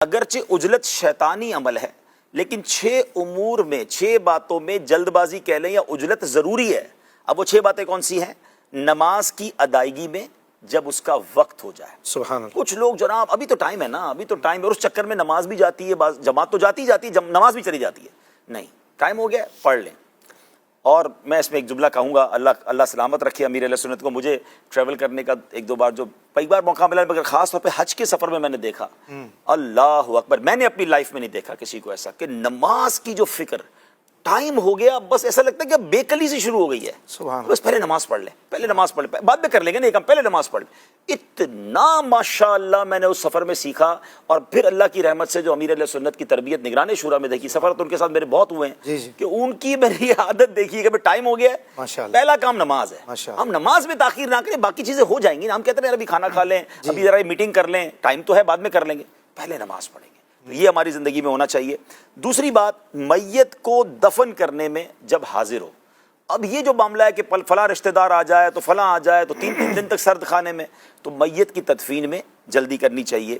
اگرچہ عجلت شیطانی عمل ہے لیکن 6 امور میں 6 باتوں میں جلد بازی کہہ لیں یا عجلت ضروری ہے۔ اب وہ 6 باتیں کون سی ہیں؟ نماز کی ادائیگی میں جب اس کا وقت ہو جائے۔ سبحان اللہ۔ کچھ لوگ جناب ابھی تو ٹائم ہے نا، ابھی تو ٹائم ہے، اور اس چکر میں نماز بھی جاتی ہے، جماعت تو جاتی ہے، نماز بھی چلی جاتی ہے۔ نہیں، ٹائم ہو گیا پڑھ لیں۔ اور میں اس میں ایک جملہ کہوں گا، اللہ سلامت رکھے امیر اہل سنت کو۔ مجھے ٹریول کرنے کا ایک دو بار کئی بار موقع ملا، مگر خاص طور پہ حج کے سفر میں نے دیکھا، اللہ اکبر، میں نے اپنی لائف میں نہیں دیکھا کسی کو ایسا کہ نماز کی جو فکر، ٹائم ہو گیا بس ایسا لگتا ہے کہ بے کلی سے شروع ہو گئی ہے، سبحان بس پہلے نماز پڑھ لیں، پہلے نماز پڑھ لیں، بعد میں کر لیں گے، نہیں کم پہلے نماز پڑھ لیں۔ اتنا ماشاءاللہ میں نے اس سفر میں سیکھا، اور پھر اللہ کی رحمت سے جو امیر اہل سنت کی تربیت نگران شورا میں دیکھی، سفر تو ان کے ساتھ میرے بہت ہوئے ہیں کہ ان کی میری یہ عادت دیکھی کہ ٹائم ہو گیا ہے، پہلا کام نماز ہے، ہم نماز میں تاخیر نہ کریں، باقی چیزیں ہو جائیں گی نا، ہم کہتے ہیں ابھی کھانا کھا لیں، ابھی ذرا میٹنگ کر لیں، ٹائم تو ہے بعد میں کر لیں گے، پہلے نماز پڑھیں گے۔ یہ ہماری زندگی میں ہونا چاہیے۔ دوسری بات، میت کو دفن کرنے میں جب حاضر ہو، اب یہ جو معاملہ ہے کہ فلاں رشتہ دار آ جائے تو فلاں آ جائے تو 3 دن تک سرد خانے میں، تو میت کی تدفین میں جلدی کرنی چاہیے۔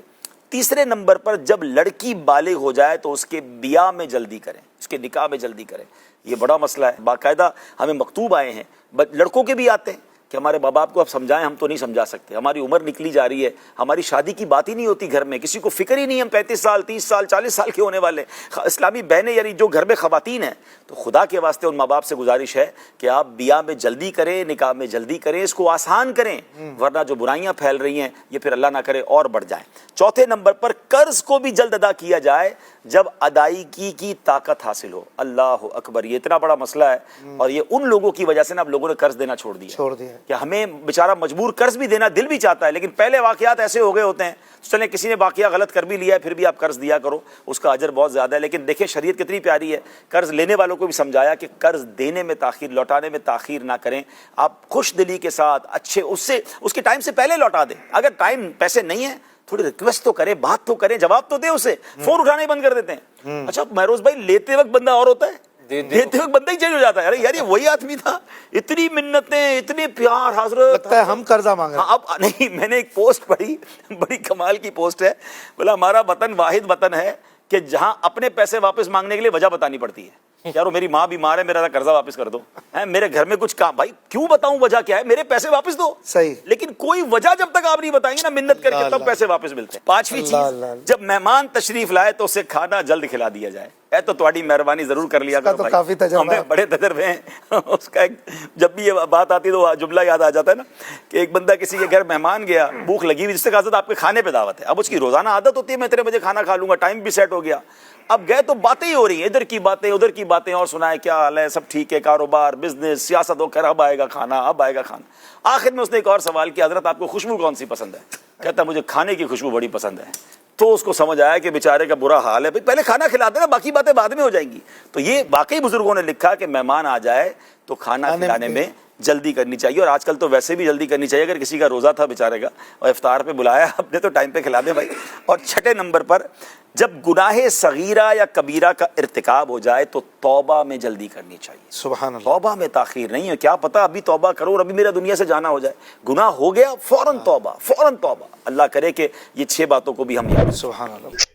تیسرے نمبر پر جب لڑکی بالغ ہو جائے تو اس کے بیاہ میں جلدی کریں، اس کے نکاح میں جلدی کریں۔ یہ بڑا مسئلہ ہے، باقاعدہ ہمیں مکتوب آئے ہیں، لڑکوں کے بھی آتے ہیں کہ ہمارے ماں باپ کو اب سمجھائیں، ہم تو نہیں سمجھا سکتے، ہماری عمر نکلی جا رہی ہے، ہماری شادی کی بات ہی نہیں ہوتی گھر میں، کسی کو فکر ہی نہیں، ہم 35 سال 30 سال 40 سال کے ہونے والے۔ اسلامی بہنیں یعنی جو گھر میں خواتین ہیں، تو خدا کے واسطے ان ماں باپ سے گزارش ہے کہ آپ بیاہ میں جلدی کریں، نکاح میں جلدی کریں، اس کو آسان کریں، ورنہ جو برائیاں پھیل رہی ہیں یہ پھر اللہ نہ کرے اور بڑھ جائیں۔ چوتھے نمبر پر قرض کو بھی جلد ادا کیا جائے جب ادائیگی کی طاقت حاصل ہو۔ اللہ اکبر، یہ اتنا بڑا مسئلہ ہے، اور یہ ان لوگوں کی وجہ سے نا اب لوگوں نے قرض دینا چھوڑ دیا کہ ہمیں بیچارہ مجبور قرض بھی دینا دل بھی چاہتا ہے، لیکن پہلے واقعات ایسے ہو گئے ہوتے ہیں، چلیں کسی نے واقعہ غلط کر بھی لیا ہے پھر بھی آپ قرض دیا کرو، اس کا اجر بہت زیادہ ہے۔ لیکن دیکھیں شریعت کتنی پیاری ہے، قرض لینے والوں کو بھی سمجھایا کہ قرض دینے میں تاخیر، لوٹانے میں تاخیر نہ کریں، آپ خوش دلی کے ساتھ اچھے اس کے ٹائم سے پہلے لوٹا دیں۔ اگر ٹائم پیسے نہیں ہیں تھوڑی ریکویسٹ تو کریں، بات تو کریں، جواب تو دیں اسے، فون اٹھانے بند کر دیتے ہیں۔ اچھا مہروز بھائی، لیتے وقت بندہ اور ہوتا ہے، دیتے وقت بندہ ہی چینج ہو جاتا ہے، ارے یار یہ وہی آدمی تھا، اتنی منتیں، اتنے پیار، حضرت لگتا ہے ہم قرضہ مانگ رہے ہیں۔ اب نہیں، میں نے ایک پوسٹ پڑھی، بڑی کمال کی پوسٹ ہے، بولا ہمارا وطن واحد وطن ہے کہ جہاں اپنے پیسے واپس مانگنے کے لیے وجہ بتانی پڑتی ہے۔ یارو میری ماں بیمار ہے، میرا قرضہ واپس کر دو، میرے گھر میں کچھ کام، بھائی کیوں بتاؤں وجہ کیا ہے، میرے پیسے واپس دو۔ صحیح، لیکن کوئی وجہ جب تک آپ نہیں بتائیں گے نا منت کر کے، تب پیسے واپس ملتے ہیں۔ پانچویں چیز، جب مہمان تشریف لائے تو اسے کھانا جلد کھلا دیا جائے۔ اے تو تھوڑی مہربانی ضرور کر لیا کرو بھائی، ہمیں بڑے تجربے ہیں اس کا۔ جب بھی یہ بات آتی ہے تو جملہ یاد آ جاتا ہے نا کہ ایک بندہ کسی کے گھر مہمان گیا، بھوک لگی ہوئی، جس سے کہا تھا آپ کے کھانے پہ دعوت ہے، اب اس کی روزانہ عادت ہوتی ہے میں 3 بجے کھانا کھا لوں گا، ٹائم بھی سیٹ ہو گیا، اب گئے تو باتیں ہی ہو رہی ہیں، ادھر کی باتیں ادھر کی باتیں، اور سنائے کیا حال ہے، سب ٹھیک ہے، کاروبار بزنس سیاست ہو کر اب آئے گا کھانا، اب آئے گا کھانا۔ آخر میں اس نے ایک اور سوال کیا، حضرت آپ کو خوشبو کون سی پسند ہے؟ کہتا مجھے کھانے کی خوشبو بڑی پسند ہے۔ تو اس کو سمجھ آیا کہ بیچارے کا برا حال ہے، پہلے کھانا کھلا دینا، باقی باتیں بعد میں ہو جائیں گی۔ تو یہ واقعی بزرگوں نے لکھا کہ مہمان آ جائے تو کھانا کھلانے میں جلدی کرنی چاہیے، اور آج کل تو ویسے بھی جلدی کرنی چاہیے، اگر کسی کا روزہ تھا بیچارے کا اور افطار پہ بلایا اپنے تو ٹائم پہ کھلا دے بھائی۔ اور چھٹے نمبر پر جب گناہ صغیرہ یا کبیرہ کا ارتکاب ہو جائے تو توبہ میں جلدی کرنی چاہیے۔ سبحان اللہ، توبہ میں تاخیر نہیں ہے، کیا پتہ ابھی توبہ کرو اور ابھی میرا دنیا سے جانا ہو جائے، گناہ ہو گیا فوراً توبہ، فوراً توبہ۔ اللہ کرے کہ یہ 6 باتوں کو بھی ہم یاد رکھیں۔ سبحان اللہ۔